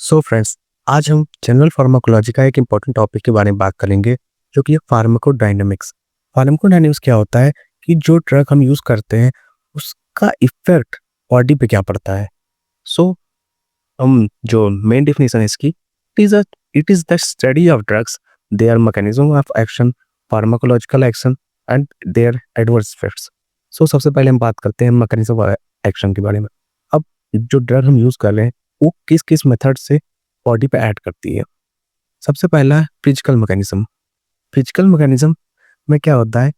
So friends, आज हम general pharmacology का एक इम्पॉर्टेंट टॉपिक के बारे में बात करेंगे, जो कि है फार्माकोडायनामिक्स। फार्माकोडायनामिक्स क्या होता है कि जो ड्रग हम यूज़ करते हैं, उसका इफ़ेक्ट बॉडी पे क्या पड़ता है। सो हम जो मेन डेफिनेशन है इसकी, it is the study of drugs, their mechanism of action, pharmacological action and their adverse effects. So सबसे पहले हम बात करते हैं मैकेनिज्म ऑफ एक्शन के बारे में। अब जो ड्रग हम यूज़ कर रहे हैं, वो किस किस मेथड से बॉडी पे ऐड करती है। सबसे पहला है फिजिकल मैकेनिज्म। फिजिकल मैकेनिज्म में क्या होता है,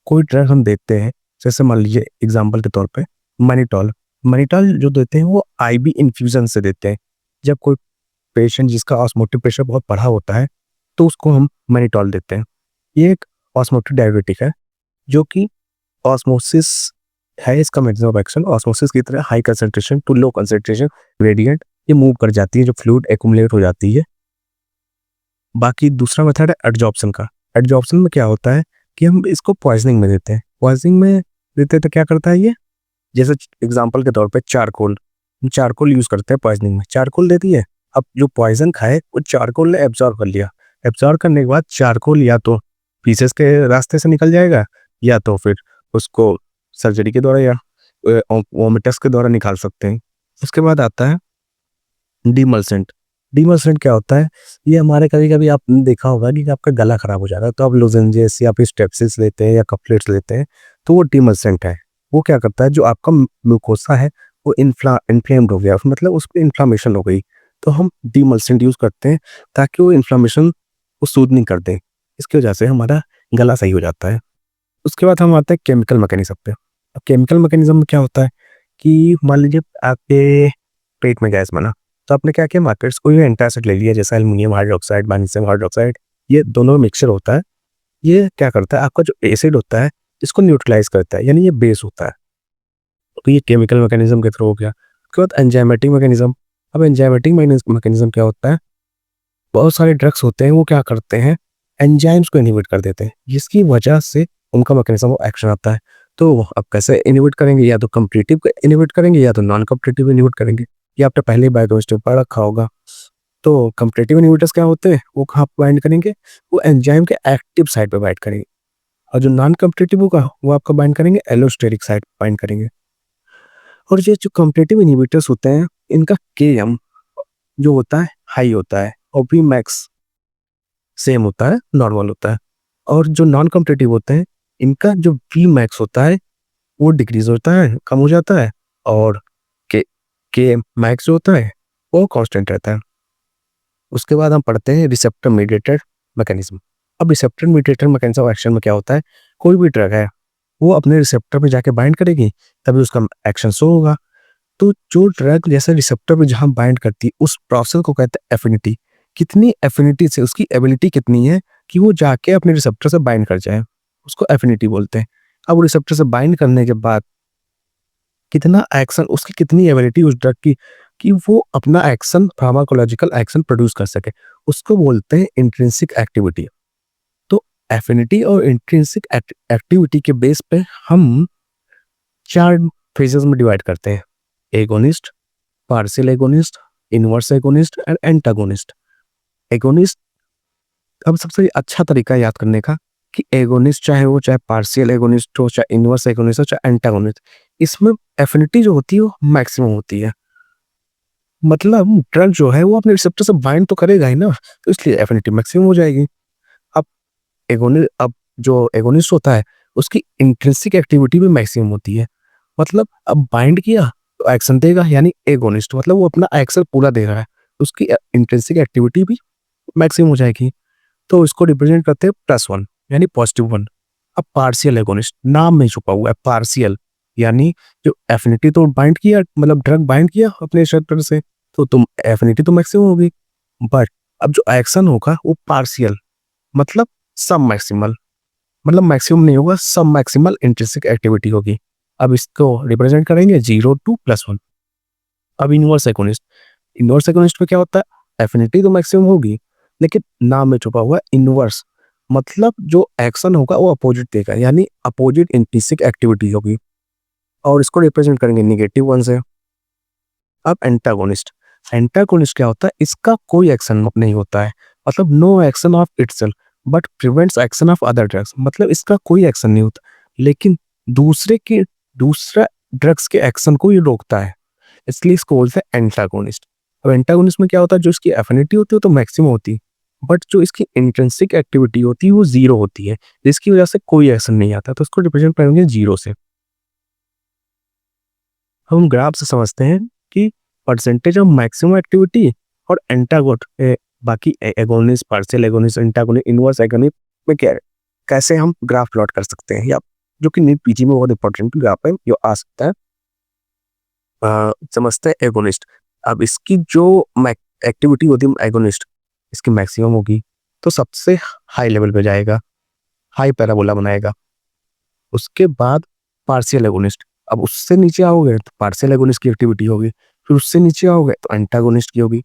कोई ड्रग हम देते हैं, जैसे मान लीजिए एग्जांपल के तौर पे मैनिटॉल। मैनिटॉल जो देते हैं वो आईवी इन्फ्यूजन से देते हैं। जब कोई पेशेंट जिसका ऑस्मोटिक प्रेशर बहुत बढ़ा होता है, तो उसको हम मैनिटॉल देते हैं। ये एक ऑस्मोटिक डायबिटिक है, जो कि ऑस्मोसिस है इसका मैकेनिज्म ऑफ एक्शन। ऑस्मोसिस की तरह high concentration to low concentration gradient ये मूव कर जाती है, जो फ्लूइड एक्यूमुलेट हो जाती है। बाकी दूसरा मेथड है एडजॉर्प्शन का। एडजॉर्प्शन में क्या होता है कि हम इसको पॉइजनिंग में देते हैं। पॉइजनिंग में देते हैं तो क्या करता है ये, जैसे एग्जांपल के तौर पे चारकोल, हम चारकोल यूज करते हैं पॉइजनिंग में। चारकोल देती है, अब जो पॉइजन खाए वो चारकोल ने एब्जॉर्ब कर लिया। एब्जॉर्ब करने के बाद चारकोल या तो पीसेस के रास्ते से निकल जाएगा, या तो फिर उसको सर्जरी के द्वारा या वोमिटस के द्वारा निकाल सकते हैं। उसके बाद आता है डीमल्सेंट। डीमल्सेंट क्या होता है, ये हमारे कभी कभी आपने देखा होगा कि आपका गला खराब हो जा रहा है, तो आप लोजेंजेस या फिर स्टेप्सिस लेते हैं या कपलेट्स लेते हैं, तो वो डीमल्सेंट है। वो क्या करता है, जो आपका म्यूकोसा है वो इन्फ्लेम्ड हो गया, मतलब उस पर इन्फ्लामेशन हो गई, तो हम डीमल्सेंट यूज करते हैं ताकि वो इन्फ्लामेशन को सूदनिंग कर दें। इसकी वजह से हमारा गला सही हो जाता है। उसके बाद हम आते हैं केमिकल मैकेनिज्म पे। अब केमिकल मैकेनिज्म में क्या होता है कि मान लीजिए आपके पेट में गैस बना, तो आपने क्या किया, मार्केट्स कोई भी एंटासिड ले लिया, जैसे एल्युमिनियम हाइड्रोक्साइड, मैग्नीशियम हाइड्रोक्साइड, ये दोनों मिक्सचर होता है। ये क्या करता है, आपका जो एसिड होता है इसको न्यूट्रलाइज करता है, यानी ये बेस होता है। तो ये केमिकल मैकेनिज्म के थ्रू हो गया। उसके बाद एंजाइमेटिक मैकेनिज्म। अब एंजाइमेटिक मैकेनिज्म क्या होता है, बहुत सारे ड्रग्स होते हैं वो क्या करते हैं, एंजाइम्स को इनहिबिट कर देते हैं, जिसकी वजह से उनका मैकेनिज्म ऑफ एक्शन आता है। तो अब कैसे इनहिबिट करेंगे, या तो कम्पिटिटिव इनहिबिट करेंगे या तो नॉन कम्पिटिटिव इनहिबिट करेंगे। ये आपने पहले ही बायोकेमिस्ट्री में पढ़ रखा होगा। तो कम्पिटिटिव इनहिबिटर्स क्या होते हैं, वो कहाँ बाइंड करेंगे, वो एंजाइम के एक्टिव साइड पे बाइंड करेंगे। और जो नॉन कम्पिटिटिव होगा वो आपका बाइंड करेंगे एलोस्टेरिक साइड बाइंड करेंगे। और ये जो कम्पिटिटिव इनहिबिटर्स होते हैं, इनका Km जो होता है हाई होता है, और भी मैक्स सेम होता है, नॉर्मल होता है। और जो नॉन कम्पिटिटिव होते हैं, इनका जो वी मैक्स होता है वो डिक्रीज होता है, कम हो जाता है, और के मैक्स जो होता है वो कांस्टेंट रहता है। उसके बाद हम पढ़ते हैं रिसेप्टर मीडिएटेड मैकेनिज्म। अब receptor mediated mechanism of action में क्या होता है, कोई भी ड्रग है वो अपने रिसेप्टर पे जाके बाइंड करेगी, तभी उसका एक्शन शो होगा। तो जो ड्रग जैसे रिसेप्टर पे जहाँ बाइंड करती है, उस प्रोसेस को कहते हैं एफिनिटी। कितनी एफिनिटी से, उसकी एबिलिटी कितनी है कि वो जाके अपने रिसेप्टर से बाइंड कर जाए, उसको एफिनिटी बोलते हैं। अब रिसेप्टर से बाइंड करने के बाद कितना एक्शन, उसकी कितनी एबिलिटी उस ड्रग की कि वो अपना एक्शन, फार्माकोलॉजिकल एक्शन प्रोड्यूस कर सके, उसको बोलते हैं इंट्रिंसिक एक्टिविटी। तो एफिनिटी और इंट्रिंसिक एक्टिविटी के बेस पे हम 4 फेजेस में डिवाइड करते हैं, agonist, partial agonist, inverse agonist and antagonist. Agonist, अब सबसे अच्छा तरीका याद करने का कि एगोनिस्ट चाहे पार्शियल एगोनिस्ट हो, चाहे इनवर्स एगोनिस्ट हो, चाहे एंटागोनिस्ट, इसमें एफिनिटी जो होती है वो मैक्सिमम होती है। मतलब ड्रग जो है वो अपने रिसेप्टर से बाइंड तो करेगा ही ना, तो इसलिए एफिनिटी मैक्सिमम हो जाएगी। अब अब जो एगोनिस्ट होता है उसकी इंट्रिंसिक एक्टिविटी भी मैक्सिमम होती है। मतलब अब बाइंड किया तो एक्शन देगा, यानी एगोनिस्ट, मतलब वो अपना एक्शन पूरा दे रहा है, उसकी इंट्रिंसिक एक्टिविटी भी मैक्सिमम हो जाएगी। तो इसको रिप्रेजेंट करते हैं +1, यानी +1। अब पार्शियल एगोनिस्ट, नाम में छुपा हुआ है पार्शियल, यानी जो एफिनिटी तो बाइंड किया, मतलब ड्रग बाइंड किया अपने रिसेप्टर से, तो तुम एफिनिटी तो मैक्सिमम होगी, बट अब जो एक्शन होगा वो पार्शियल, मतलब सब मैक्सिमल, मतलब मैक्सिमम नहीं होगा, सब मैक्सिमल इंट्रिंसिक एक्टिविटी होगी। अब इसको रिप्रेजेंट करेंगे 0 to +1। अब इनवर्स एगोनिस्ट, इनवर्स एगोनिस्ट में क्या होता है, एफिनिटी तो मैक्सिमम होगी, लेकिन नाम में छुपा हुआ है इनवर्स, मतलब जो एक्शन होगा वो अपोजिट देगा, यानी अपोजिट इंट्रिंसिक एक्टिविटी होगी, और इसको रिप्रेजेंट करेंगे -1 से। अब एंटागोनिस्ट, एंटागोनिस्ट क्या होता है, इसका कोई एक्शन नहीं होता है, मतलब no action of itself but prevents action of other drugs, मतलब इसका कोई एक्शन नहीं होता लेकिन दूसरा ड्रग्स के एक्शन को ये रोकता है, इसलिए इसको बोलते हैं एंटागोनिस्ट। अब एंटागोनिस्ट में क्या होता है, जो इसकी एफिनिटी होती है तो मैक्सिमम होती है, बट जो इसकी इंट्रिंसिक एक्टिविटी होती है वो जीरो होती है, जिसकी वजह से कोई एक्शन नहीं आता, तो इसको रिप्रेजेंट करेंगे जीरो से। हम ग्राफ से समझते हैं कि परसेंटेज ऑफ मैक्सिमम एक्टिविटी और एंटागोट बाकी agonist, partial agonist, antagonist, inverse agonist में क्या है, कैसे हम ग्राफ प्लॉट कर सकते हैं, या जो कि नीट पीजी में बहुत इंपॉर्टेंट ग्राफ है, जो आ सकता है। समझते हैं एगोनिस्ट। अब इसकी जो एक्टिविटी होती है एगोनिस्ट, इसकी मैक्सिमम होगी तो सबसे हाई लेवल पे जाएगा, हाई पैराबोला बनाएगा। उसके बाद पार्शियल एगोनिस्ट, अब उससे नीचे आओगे तो पार्शियल एगोनिस्ट की एक्टिविटी होगी, फिर उससे नीचे आओगे तो एंटागोनिस्ट की होगी,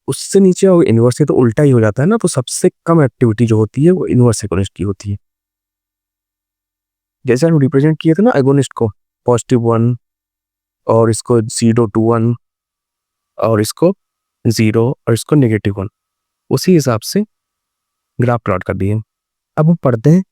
उससे नीचे आओगे इनवर्स, तो उल्टा ही हो जाता है ना, तो सबसे कम एक्टिविटी जो होती है वो इनवर्स एगोनिस्ट की होती है। जैसे हम रिप्रेजेंट किए थे ना एगोनिस्ट को, +1 और इसको 0 to 1 और इसको 0 और इसको -1, उसी हिसाब से ग्राफ प्लॉट कर दिए। अब हम पढ़ते हैं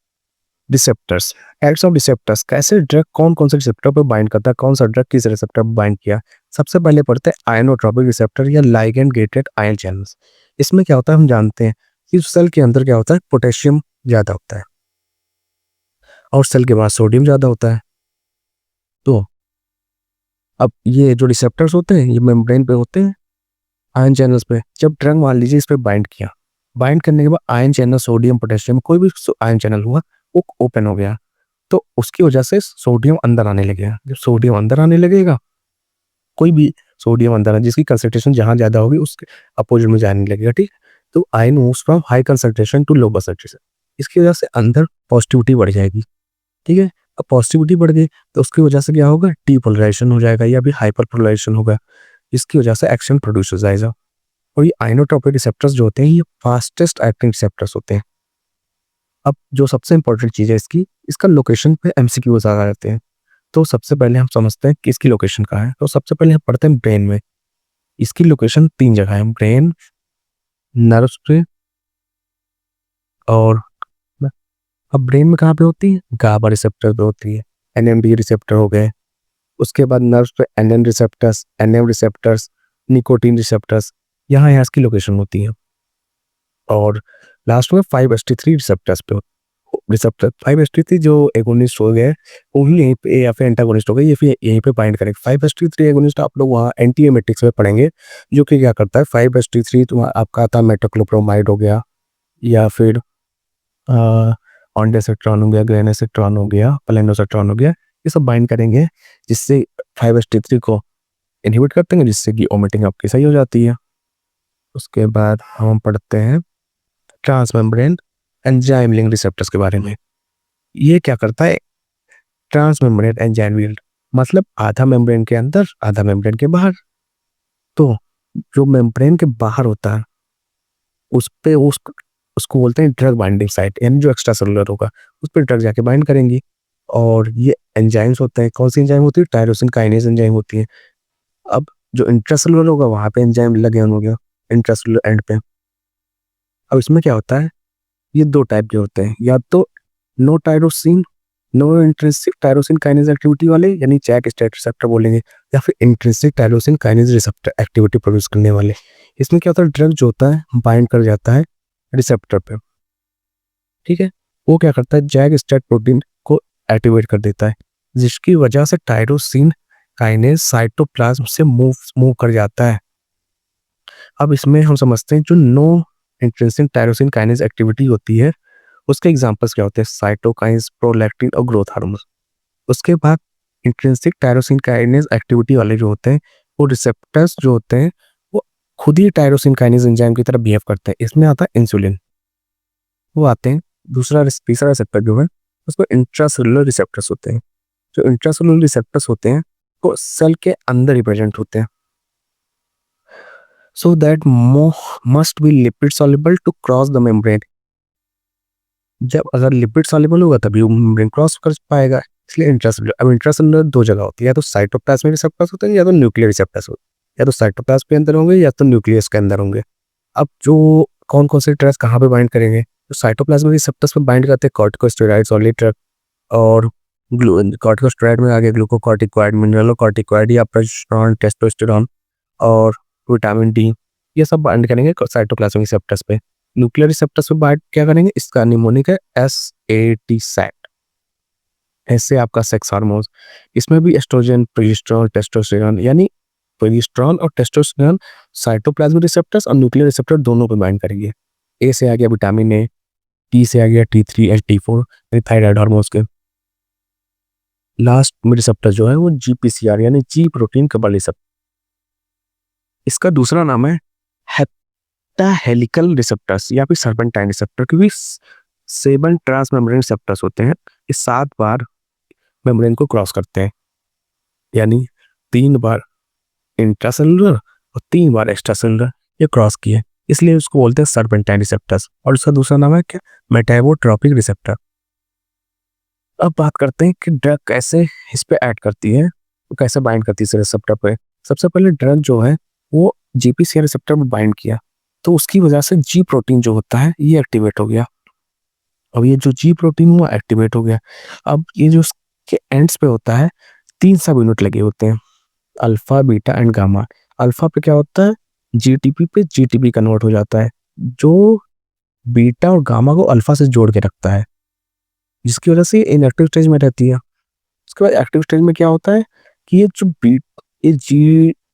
रिसेप्टर्स, टाइप्स ऑफ रिसेप्टर्स, कैसे ड्रग कौन कौन से रिसेप्टर पर बाइंड करता है, कौन सा ड्रग किस रिसेप्टर पर बाइंड किया। सबसे पहले पढ़ते हैं आयनोट्रोपिक रिसेप्टर या लाइगैंड गेटेड आयन चैनल्स। इसमें क्या होता है हम जानते हैं कि सेल के अंदर क्या होता है, पोटेशियम ज़्यादा होता है और सेल के बाहर सोडियम ज़्यादा होता है। तो अब ये जो रिसेप्टर्स होते हैं ये मेम्ब्रेन पे होते हैं, आयन चैनल्स पे। जब ड्रग मान लीजिए इस पे बाइंड किया, बाइंड करने के बाद आयन चैनल, सोडियम पोटेशियम कोई भी आयन चैनल हुआ वो ओपन हो गया, तो उसकी वजह से सोडियम अंदर आने लगेगा। जब सोडियम अंदर आने लगेगा, कोई भी सोडियम अंदर जिसकी कंसंट्रेशन जहाँ ज़्यादा होगी उसके अपोजिट में जाने लगेगा, ठीक। तो ion moves from high concentration to low concentration, इसकी वजह से अंदर पॉजिटिविटी बढ़ जाएगी, ठीक है। अब पॉजिटिविटी बढ़ गई तो उसकी वजह से क्या होगा, डीपोलराइजेशन हो जाएगा या भी हाइपर पोलराइजेशन होगा, इसकी वजह से एक्शन प्रोड्यूस हो जाएगा। और ये आइनोट्रोपिक रिसेप्टर्स जो होते हैं ये फास्टेस्ट एक्टिंग रिसेप्टर्स होते हैं। अब जो सबसे इंपॉर्टेंट चीज़ है इसकी, इसका लोकेशन पे एमसीक्यूज आ जाते हैं। तो सबसे पहले हम समझते हैं कि इसकी लोकेशन कहाँ है। तो सबसे पहले हम पढ़ते हैं ब्रेन में, इसकी लोकेशन 3 जगह है, ब्रेन, नर्व्स पे और अब ब्रेन में कहाँ पे होती है, गाबा रिसेप्टर पे होती है, एनएमडी रिसेप्टर हो गए। उसके बाद नर्व्स पे NN receptors, NM receptors, nicotine receptors, यहाँ यहाँ इसकी लोकेशन होती है। और लास्ट में 5-HT3 रिसेप्टर्स पे रिसेप्टर 5-HT3 जो एगोनिस्ट हो गए वही यहीं पे, या फिर एंटागोनिस्ट हो गए ये फिर यहीं पे बाइंड करेंगे। 5-HT3 एगोनिस्ट आप लोग वहाँ एंटीएमेटिक्स में पढ़ेंगे, जो कि क्या करता है 5-HT3 तो आपका आता है मेटोक्लोप्रोमाइड हो गया, या फिर ऑन्डेसेट्रॉन हो गया, ग्रेनेसेट्रॉन हो गया, प्लेनोसेट्रॉन हो गया, ये सब बाइंड करेंगे जिससे 5-HT3 को इनहिबिट करते हैं, जिससे कि ओमिटिंग आपकी सही हो जाती है। उसके बाद हम पढ़ते हैं ट्रांसमेम्ब्रेन एंजाइम लिंक रिसेप्टर्स के बारे में। ये क्या करता है, ट्रांसमेम्ब्रेन एंजाइम लिंक मतलब आधा मेम्ब्रेन के अंदर आधा मेम्ब्रेन के बाहर। तो जो मेम्ब्रेन के बाहर होता है उस पे उसको बोलते हैं ड्रग बाइंडिंग साइट, यानी जो एक्स्ट्रा सेलुलर होगा उस पर ड्रग जाके बाइंड करेंगी। और ये एंजाइम्स होते हैं, कौन सी एंजाइम होती है, टायरोसिन काइनेज एंजाइम होती है। अब जो इंट्रासेलुलर होगा वहाँ पे एंजाइम लगे होंगे इंट्रासेलुलर एंड पे। अब इसमें क्या होता है, ये 2 टाइप के होते हैं, या तो no tyrosine, no intrinsic tyrosine kinase activity वाले, यानी चैक स्टेट रिसेप्टर बोलेंगे, या फिर intrinsic tyrosine kinase receptor activity produce करने वाले। इसमें क्या होता है, ड्रग जो होता है बाइंड कर जाता है रिसेप्टर पे, ठीक है। वो क्या करता है, जैक स्टेट प्रोटीन को एक्टिवेट कर देता है, जिसकी वजह से टायरोसिन काइनेज साइटोप्लाज्म से मूव कर जाता है। अब इसमें हम समझते हैं जो no intrinsic tyrosine kinase activity होती है उसके एग्जांपल्स क्या होते हैं, साइटोकाइन्स, प्रोलैक्टिन और ग्रोथ हार्मोन। उसके बाद इंट्रिंसिक टायरोसिन काइनेज एक्टिविटी वाले जो होते हैं वो रिसेप्टर्स जो होते हैं वो खुद ही टायरोसिन काइनेज एंजाइम की तरह बिहेव करते हैं। इसमें आता है इंसुलिन, वो आते हैं। तीसरा रिसेप्टर जो है उसको इंट्रासेलुलर रिसेप्टर्स होते हैं। जो इंट्रासेलुलर रिसेप्टर्स होते हैं वो सेल के अंदर ही प्रेजेंट होते हैं, so that must be lipid soluble to cross the membrane। जब अगर लिपिड सॉल्युबल होगा तभी वो मेम्ब्रेन क्रॉस कर पाएगा, इसलिए इंट्रासेलुलर। अब इंट्रासेलुलर 2 जगह होती है, या तो साइटोप्लाज्मिक रिसेप्टर्स होते हैं या तो न्यूक्लियर रिसेप्टर्स होते या तो साइटोप्लाज्म के अंदर होंगे या तो न्यूक्लियस के अंदर होंगे। अब जो कौन-कौन से ड्रग्स कहाँ पे बाइंड करेंगे, तो साइटोप्लाज्म रिसेप्टर्स पे बाइंड करते हैं कॉर्टिकोस्टेरॉइड्स और ड्रग, और कॉर्टिकोस्टेरॉइड में आ गया ग्लूकोकॉर्टिकॉइड, मिनरलोकॉर्टिकॉइड या प्रोजेस्टेरॉन, टेस्टोस्टेरोन और विटामिन डी, ये सब बाइंड करेंगे साइटोप्लाज्मिक रिसेप्टर्स पे। न्यूक्लियर रिसेप्टर्स पे बाइंड क्या करेंगे, इसका निमोनिक है SAT सैट, ऐसे आपका सेक्स हार्मोन्स। इसमें भी एस्ट्रोजन, प्रोजेस्टेरॉन, टेस्टोस्टेरोन, यानी प्रोजेस्टेरॉन और टेस्टोस्टेरोन साइटोप्लाज्मिक रिसेप्टर्स और न्यूक्लियर रिसेप्टर दोनों पे बाइंड करेंगे। ए से आ गया विटामिन ए, टी से आ गया T3 एंड T4 यानी थायराइड हार्मोन्स के। लास्ट में रिसेप्टर जो है वो GPCR यानी जी प्रोटीन कपल रिसेप्टर, इसका दूसरा नाम है हेप्टा हेलिकल रिसेप्टर्स या फिर सर्पेंटाइन रिसेप्टर, क्योंकि 7 ट्रांस मेम्ब्रेन रिसेप्टर्स होते हैं, ये 7 बार मेम्ब्रेन को क्रॉस करते हैं, यानी 3 बार इंट्रासेलुलर और 3 बार एक्स्ट्रासेलुलर ये क्रॉस किए, इसलिए उसको बोलते हैं सर्पेंटाइन रिसेप्टर्स। और उसका दूसरा नाम है क्या, मेटाबोट्रोपिक रिसेप्टर। अब बात करते हैं कि ड्रग कैसे इस पे ऐड करती है, तो कैसे बाइंड करती है इस रिसेप्टर पे। सबसे पहले ड्रग जो है वो GPCR रिसेप्टर पे बाइंड किया, तो उसकी वजह से जी प्रोटीन जो होता है ये एक्टिवेट हो गया। अब ये जो जी प्रोटीन हुआ एक्टिवेट हो गया, अब ये जो उसके एंड्स पे होता है 3 सब यूनिट लगे होते हैं, alpha, beta and gamma. Alpha पे क्या होता है, GTP पे GTP कन्वर्ट हो जाता है, जो बीटा और गामा को अल्फा से जोड़ के रखता है, जिसकी वजह से इनएक्टिव स्टेज में रहती है। उसके बाद एक्टिव स्टेज में क्या होता है कि ये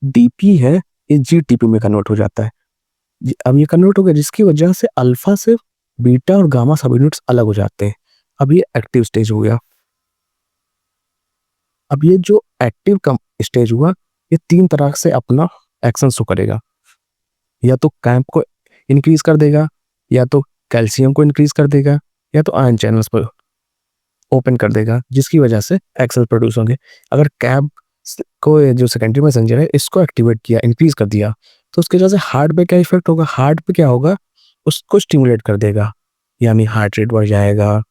GDP है, ये GTP में कन्वर्ट हो जाता है। अब ये कन्वर्ट हो गया, जिसकी वजह से अल्फा से बीटा और गामा सब यूनिट्स अलग हो जाते हैं। अब ये एक्टिव स्टेज हो गया। अब ये जो एक्टिव स्टेज हुआ, ये 3 तरह से अपना एक्शन शो करेगा, या तो कैंप को इंक्रीज कर देगा, या तो कैल्शियम को इंक्रीज कर देगा, या तो आयन चैनल्स पर ओपन कर देगा, जिसकी वजह से एक्सेल प्रोड्यूस होंगे। अगर कैप को जो सेकेंडरी मैसेंजर है इसको एक्टिवेट किया, इंक्रीज कर दिया, तो उसकी वजह से हार्ट पे क्या इफेक्ट होगा, हार्ट पे क्या होगा, उसको स्टिमुलेट कर देगा, यानी हार्ट रेट बढ़ जाएगा,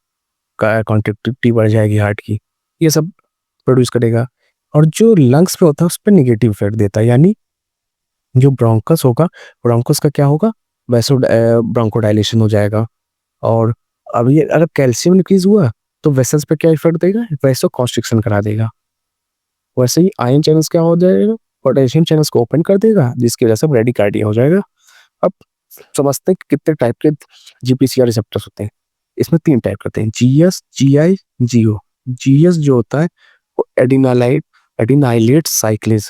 कॉन्ट्रेक्टिविटी बढ़ जाएगी हार्ट की, ये सब प्रोड्यूस करेगा। और जो लंग्स पे होता है उस पर निगेटिव इफेक्ट देता है, यानी जो ब्रोंकस होगा, ब्रोंकस का क्या होगा, वैसो ब्रोंकोडाइलेशन हो जाएगा। और अब ये अगर कैल्शियम इंक्रीज हुआ तो वेसल्स पे क्या इफेक्ट देगा, वैसो कॉन्स्ट्रिक्शन करा देगा। वैसे ही आयन चैनल्स क्या हो जाएगा, पोटेशियम चैनल्स को ओपन कर देगा, जिसकी वजह से ब्रेडिकार्डिया हो जाएगा। अब समझते हैं कि कितने टाइप के GPCR रिसेप्टर्स होते हैं। इसमें 3 टाइप करते हैं, GS, GI, GO। GS जो होता है वो एडिनाइलेट साइक्लेज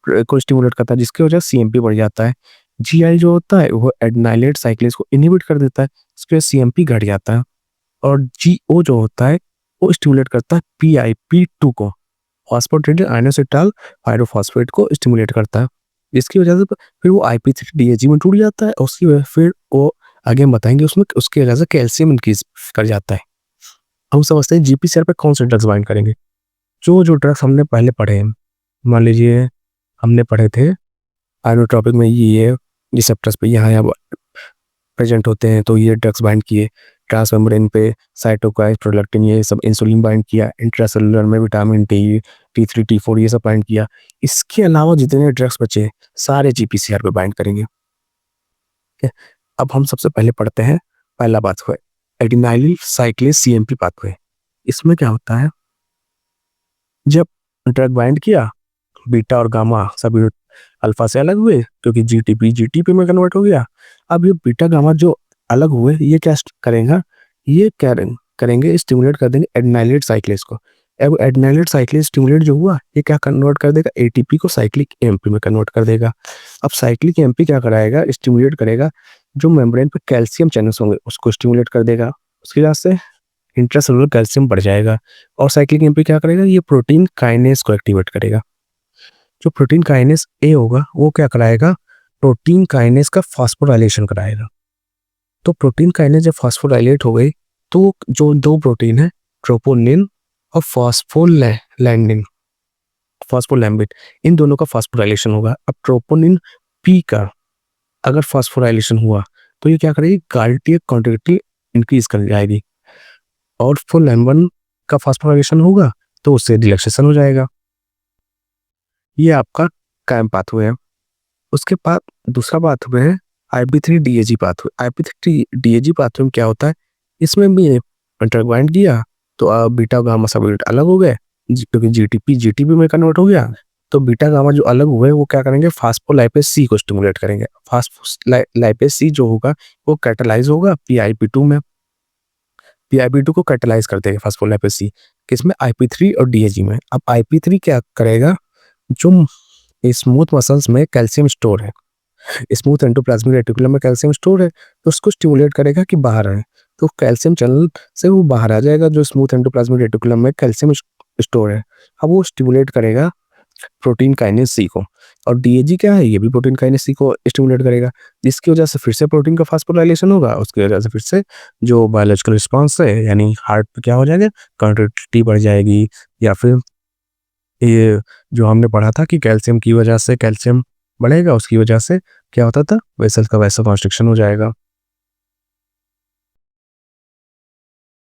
को स्टिमुलेट करता है, जिसकी वजह से CMP बढ़ जाता है। GI जो होता है वो एडिनाइलेट साइक्लेज को इनहिबिट कर देता है, जिसकी वजह से CMP घट जाता है। और GO जो होता है वो स्टिमुलेट करता है PIP2 को, फॉस्फोरेटेड आइनोसिटाइल पायरोफॉस्फेट को स्टिमुलेट करता है, जिसकी वजह से फिर वो IP3DAG में टूट जाता है, और उसकी वजह फिर वो आगे हम बताएंगे उसमें उसकी वजह से कैल्शियम इंक्रीज कर जाता है। हम समझते हैं GPCR पे कौन से ड्रग्स बाइंड करेंगे। जो ड्रग्स हमने पहले पढ़े हैं, मान लीजिए हमने पढ़े थे आइनोट्रोपिक में, ये रिसेप्टर्स पे यहाँ प्रेजेंट होते हैं, तो ये ड्रग्स बाइंड किए। ट्रांसमेम्ब्रेन पे साइटोकाइन, प्रोलैक्टिन, ये सब इंसुलिन बाइंड किया। इंट्रासेलुलर में विटामिन डी, T3 T4 ये सब बाइंड किया। इसके अलावा जितने ड्रग्स बचे सारे GPCR पे बाइंड करेंगे। ठीक है, अब हम सबसे पहले पढ़ते हैं पहला पाथवे, एडिनाइल साइक्लेज CMP पाथवे। इसमें क्या होता है, जब ड्रग बाइंड किया, बीटा और गामा सब यूनिट अल्फा से अलग हुए, क्योंकि GTP में कन्वर्ट हो गया। अब ये बीटा गामा जो अलग हुए, ये क्या करेगा, ये करेंगे स्टिमुलेट कर देंगे एडिनाइलेट साइक्लेज को। अब एडिनाइलेट साइक्लेज स्टिमुलेट जो हुआ, ये क्या कन्वर्ट कर देगा, ATP को साइक्लिक MP में कन्वर्ट कर देगा। अब साइक्लिक MP क्या कराएगा, स्टिमुलेट करेगा जो मेम्ब्रेन पे कैल्शियम चैनल्स होंगे उसको स्टिमुलेट कर देगा, उसकी वजह से इंट्रासेलुलर कैल्शियम बढ़ जाएगा। और साइक्लिक MP क्या करेगा, ये प्रोटीन काइनेज को एक्टिवेट करेगा। जो प्रोटीन काइनेज A होगा वो क्या कराएगा, प्रोटीन काइनेज का फॉस्फोराइलेशन कराएगा। तो प्रोटीन काइनेज जब फॉस्फोराइलेट हो गई, तो जो 2 प्रोटीन है, ट्रोपोनिन और फॉस्फोलैम्बिड, इन दोनों का फॉस्फोराइलेशन होगा। अब ट्रोपोनिन P का अगर फॉस्फोराइलेशन हुआ तो ये क्या करेगी, कार्डियक कॉन्ट्रैक्टिलिटी इंक्रीज कर जाएगी। और फोलैम्बिन का फॉस्फोराइलेशन होगा तो उससे रिलैक्सेशन हो जाएगा। ये आपका कैम पाथवे है। उसके बाद दूसरा पाथवे है IP3 DAG pathway. IP3 DAG pathway में क्या होता है, इसमें भी इंटरग्वाइंड किया तो बीटा गामा सबयूनिट अलग हो गए, क्योंकि जीटीपी में कन्वर्ट हो गया। तो बीटा गामा जो अलग हुए वो क्या करेंगे, फास्फोलाइपेज सी को स्टिमुलेट करेंगे। फास्फोलाइपेज सी जो होगा वो कैटालाइज होगा PIP2 में। PIP2 को कैटालाइज कर देगा फास्फोलाइपेज सी, किसमें, IP3 और DAG में। अब IP3 क्या करेगा, जो स्मूथ मसल्स में कैल्शियम स्टोर है, स्मूथ एंडोप्लाज्मिक रेटिकुलम में कैल्शियम स्टोर है, तो उसको स्टिमुलेट करेगा कि बाहर आए। तो कैल्शियम चैनल से वो बाहर आ जाएगा, जो स्मूथ एंडोप्लाज्मिक रेटिकुलम में कैल्शियम स्टोर है। अब वो स्टिमुलेट करेगा प्रोटीन काइनेज सी को। और DAG क्या है, ये भी प्रोटीन काइनेज सी को स्टिमुलेट करेगा, जिसकी वजह से फिर से प्रोटीन का फास्फोराइलेशन होगा। उसकी वजह से फिर से जो बायोलॉजिकल रिस्पॉन्स है, यानी हार्ट पे क्या हो जाएगा, कंट्रैक्टिलिटी बढ़ जाएगी, या फिर ये जो हमने पढ़ा था कि कैल्शियम की वजह से कैल्शियम बढ़ेगा, उसकी वजह से क्या होता था, वेसल का वैसा कॉन्स्ट्रिक्शन हो जाएगा।